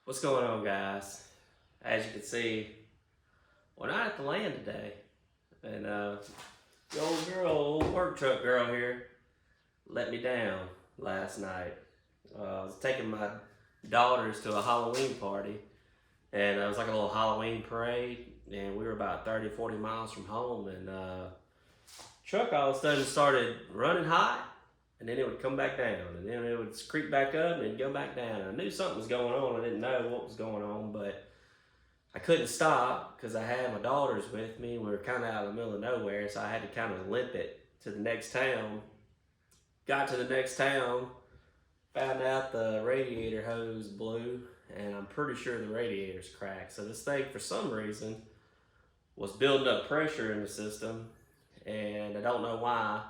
What's going on, guys? As you can see, we're not at the land today. And the old work truck girl here let me down last night. I was taking my daughters to a Halloween party, and it was like a little Halloween parade, and we were about 30, 40 miles from home, and truck all of a sudden started running high, and then it would come back down, and then it would creep back up and go back down. I knew something was going on. I didn't know what was going on, but I couldn't stop because I had my daughters with me. We were kind of out in the middle of nowhere, so I had to kind of limp it to the next town. Got to the next town, found out the radiator hose blew, and I'm pretty sure the radiator's cracked. So this thing, for some reason, was building up pressure in the system, and I don't know why.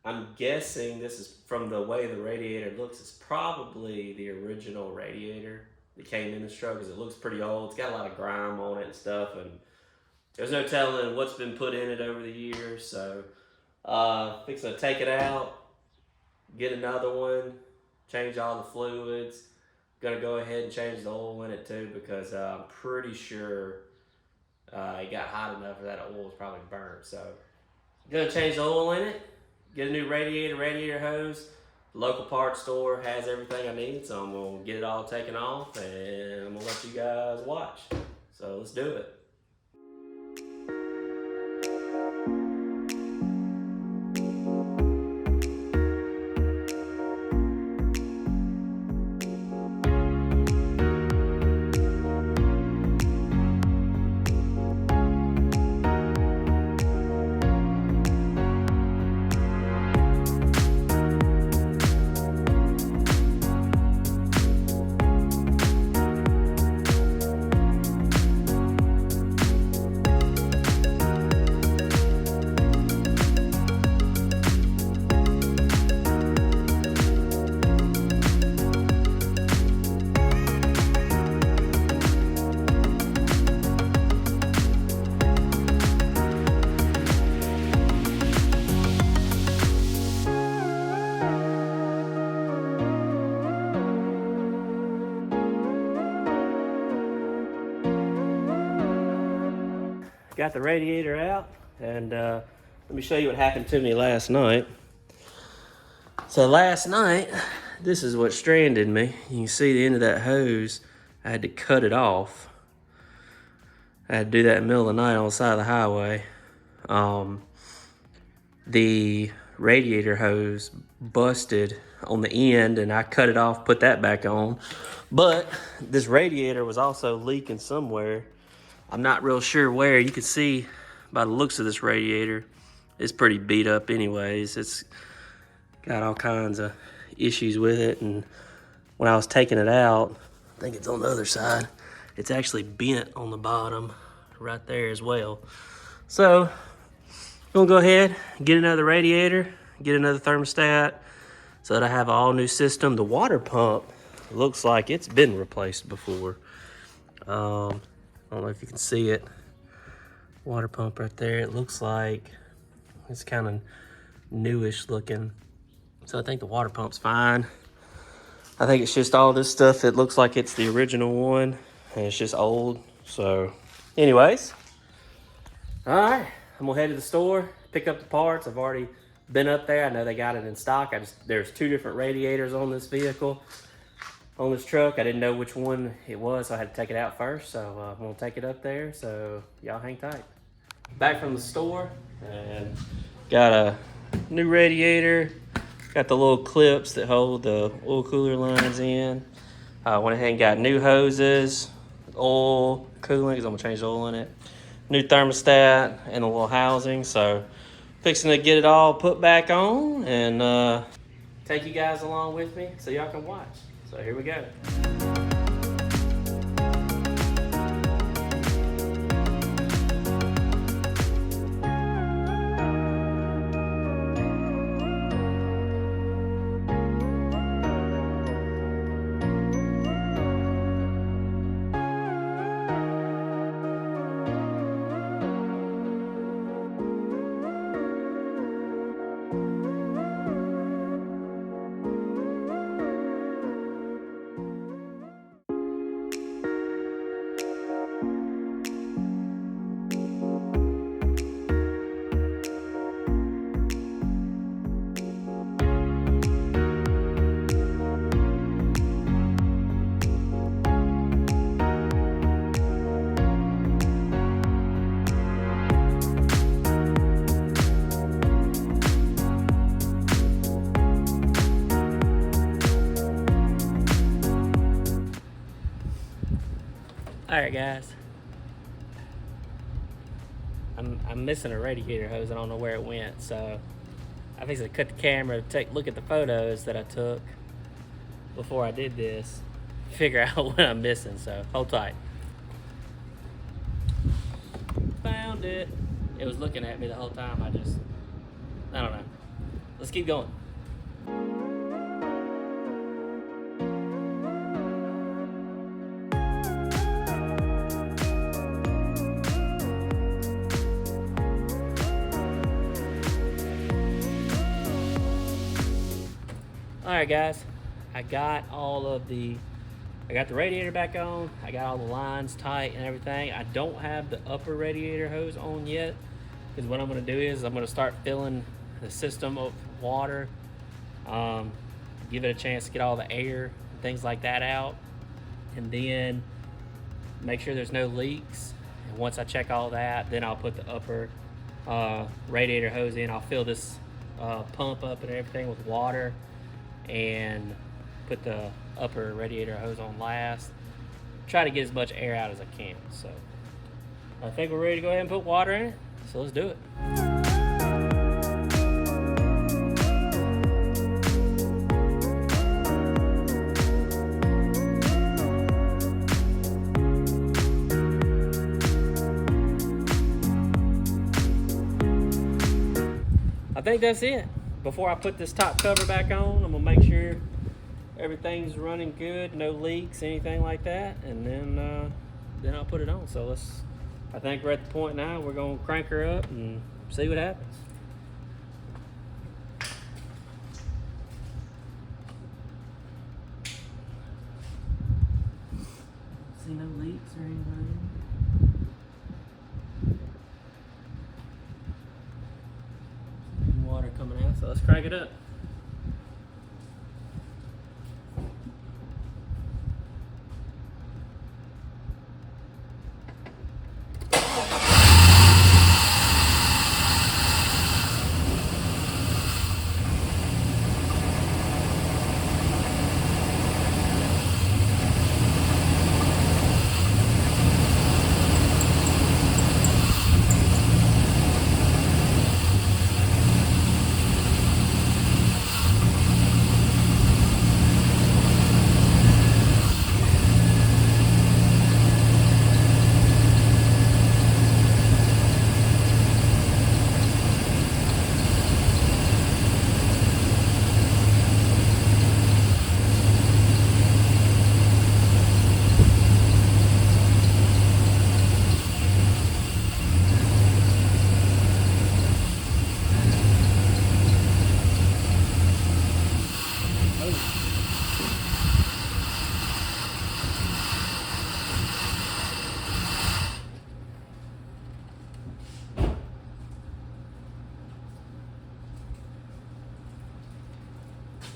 I'm guessing this is from the way the radiator looks. It's probably the original radiator that came in this truck because it looks pretty old. It's got a lot of grime on it and stuff, and there's no telling what's been put in it over the years. So, fixing to take it out, get another one, change all the fluids. Gonna go ahead and change the oil in it too because I'm pretty sure it got hot enough that oil was probably burnt. So, gonna change the oil in it, get a new radiator hose. The local parts store has everything I need, so I'm gonna get it all taken off and I'm gonna let you guys watch. So let's do it. Got the radiator out, and let me show you what happened to me last night. So last night, this is what stranded me. You can see the end of that hose. I had to cut it off. I had to do that in the middle of the night on the side of the highway. The radiator hose busted on the end, and I cut it off, put that back on. But this radiator was also leaking somewhere. I'm not real sure where. You can see by the looks of this radiator, it's pretty beat up anyways. It's got all kinds of issues with it. And when I was taking it out, I think it's on the other side, it's actually bent on the bottom right there as well. So I'm gonna go ahead, get another radiator, get another thermostat so that I have an all new system. The water pump looks like it's been replaced before. I don't know if you can see it. Water pump right there. It looks like it's kind of newish looking. So I think the water pump's fine. I think it's just all this stuff that looks like it's the original one and it's just old. So anyways, all right, I'm gonna head to the store, pick up the parts. I've already been up there. I know they got it in stock. There's two different radiators on this vehicle. On this truck, I didn't know which one it was, so I had to take it out first. So I'm gonna take it up there. So y'all hang tight. Back from the store and got a new radiator. Got the little clips that hold the oil cooler lines in. Went ahead and got new hoses, oil, coolant, because I'm gonna change the oil in it. New thermostat and a little housing. So fixing to get it all put back on and take you guys along with me so y'all can watch. So here we go. Alright guys, I'm missing a radiator hose. I don't know where it went, so I think I cut the camera to look at the photos that I took before I did this, figure out what I'm missing, so hold tight. Found it. It was looking at me the whole time. I don't know. Let's keep going. Alright guys, I got the radiator back on. I got all the lines tight and everything. I don't have the upper radiator hose on yet, because what I'm going to do is I'm going to start filling the system of water, give it a chance to get all the air and things like that out, and then make sure there's no leaks. And once I check all that, then I'll put the upper radiator hose in. I'll fill this pump up and everything with water, and put the upper radiator hose on last. Try to get as much air out as I can. So I think we're ready to go ahead and put water in it. So let's do it. I think that's it. Before I put this top cover back on, I'm gonna make sure everything's running good, no leaks, anything like that, and then I'll put it on. So I think we're at the point now we're gonna crank her up and see what happens. See no leaks or anything. Water coming out, so let's crank it up.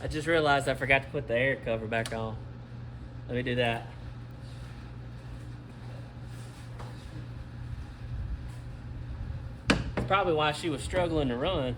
I just realized I forgot to put the air cover back on. Let me do that. That's probably why she was struggling to run.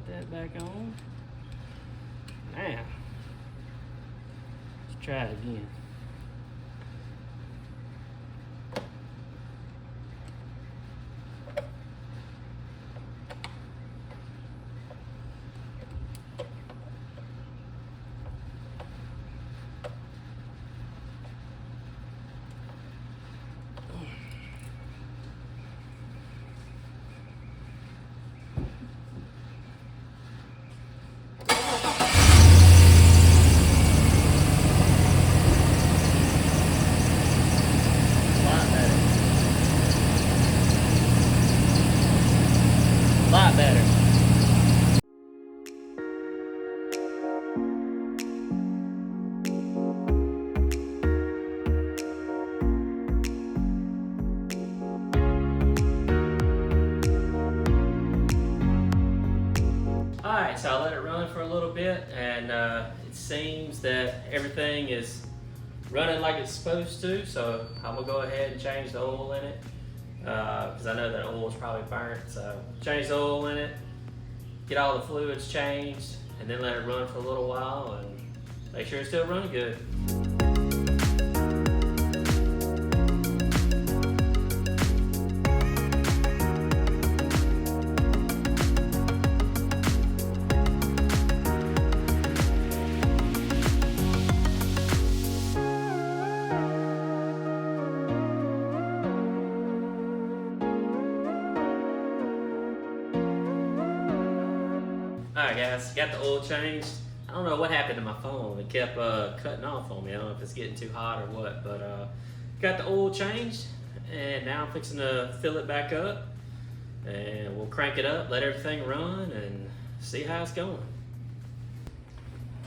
Got that back on. Now, let's try it again. Lot better. Alright, so I let it run for a little bit, and it seems that everything is running like it's supposed to, so I'm gonna go ahead and change the oil in it. Because I know that oil is probably burnt, so change the oil in it, get all the fluids changed, and then let it run for a little while and make sure it's still running good. Alright guys, got the oil changed. I don't know what happened to my phone. It kept cutting off on me. I don't know if it's getting too hot or what, but got the oil changed, and now I'm fixing to fill it back up, and we'll crank it up, let everything run, and see how it's going.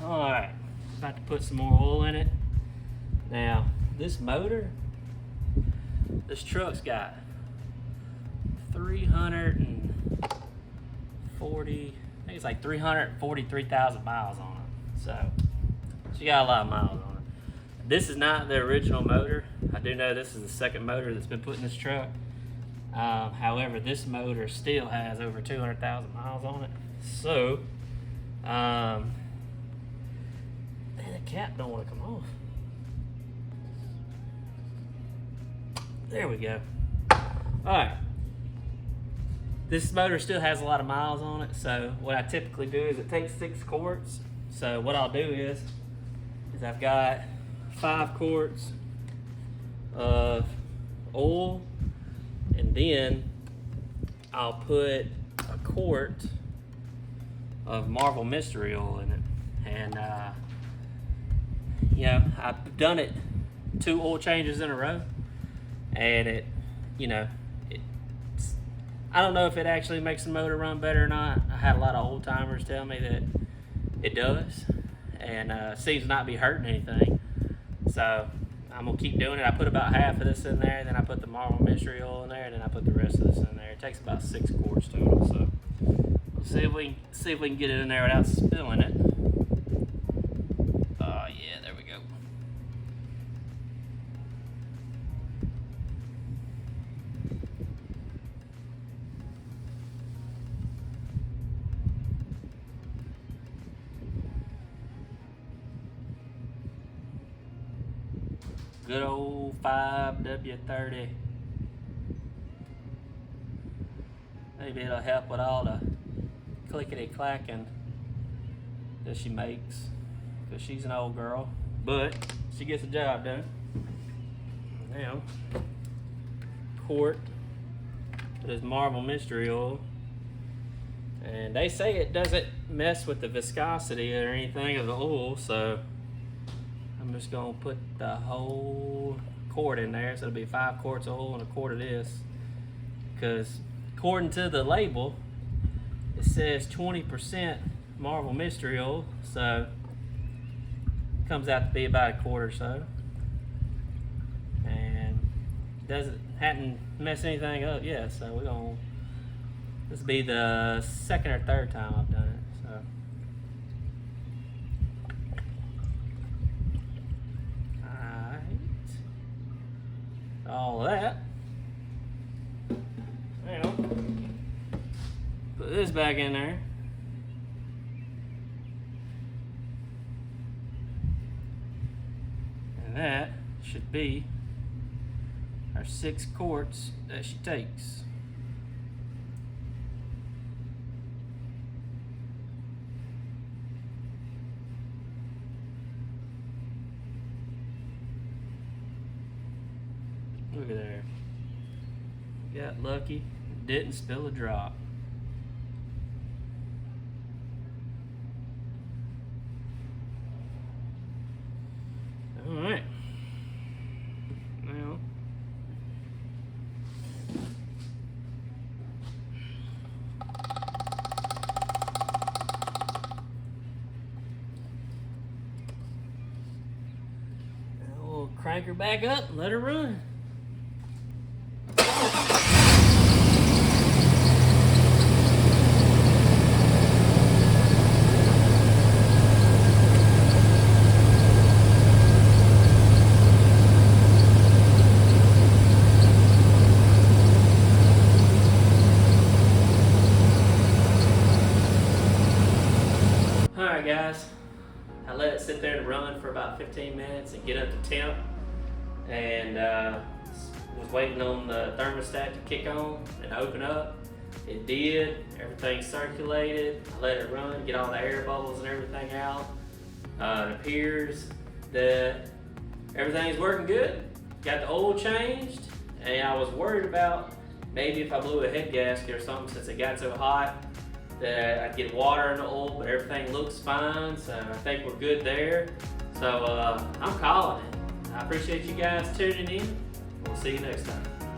Alright, about to put some more oil in it. Now, this motor, this truck's got 340, I think it's like 343,000 miles on it. So she got a lot of miles on it. This is not the original motor. I do know this is the second motor that's been put in this truck. However, this motor still has over 200,000 miles on it. So, man, the cap don't want to come off. There we go. All right. This motor still has a lot of miles on it, so what I typically do is it takes 6 quarts. So what I'll do is I've got 5 quarts of oil, and then I'll put a quart of Marvel Mystery Oil in it. And you know, I've done it 2 oil changes in a row, and it, you know, I don't know if it actually makes the motor run better or not. I had a lot of old timers tell me that it does, and seems to not be hurting anything. So I'm gonna keep doing it. I put about half of this in there, then I put the Marvel Mystery Oil in there, and then I put the rest of this in there. It takes about 6 quarts total. So we'll see if we can get it in there without spilling it. Yeah, there we go. Good old 5W30. Maybe it'll help with all the clickety clacking that she makes, because she's an old girl, but she gets the job done. Now, quart of this Marvel Mystery Oil, and they say it doesn't mess with the viscosity or anything of the oil, so I'm just gonna put the whole quart in there. So it'll be 5 quarts of oil and a quart of this, because according to the label it says 20% Marvel Mystery Oil, so it comes out to be about a quart or so, and hadn't messed anything up yet. So we're gonna, this will be the 2nd or 3rd time I've done it. So all of that. Now, put this back in there. that should be our 6 quarts that she takes. Look at there. Got lucky, didn't spill a drop. All right. Now, we'll crank her back up and let her run. Alright guys, I let it sit there and run for about 15 minutes and get up to temp, and was waiting on the thermostat to kick on and open up. It did, everything circulated, I let it run, get all the air bubbles and everything out. It appears that everything's working good. Got the oil changed, and I was worried about maybe if I blew a head gasket or something since it got so hot that I'd get water in the oil, but everything looks fine, so I think we're good there. So I'm calling it. I appreciate you guys tuning in. We'll see you next time.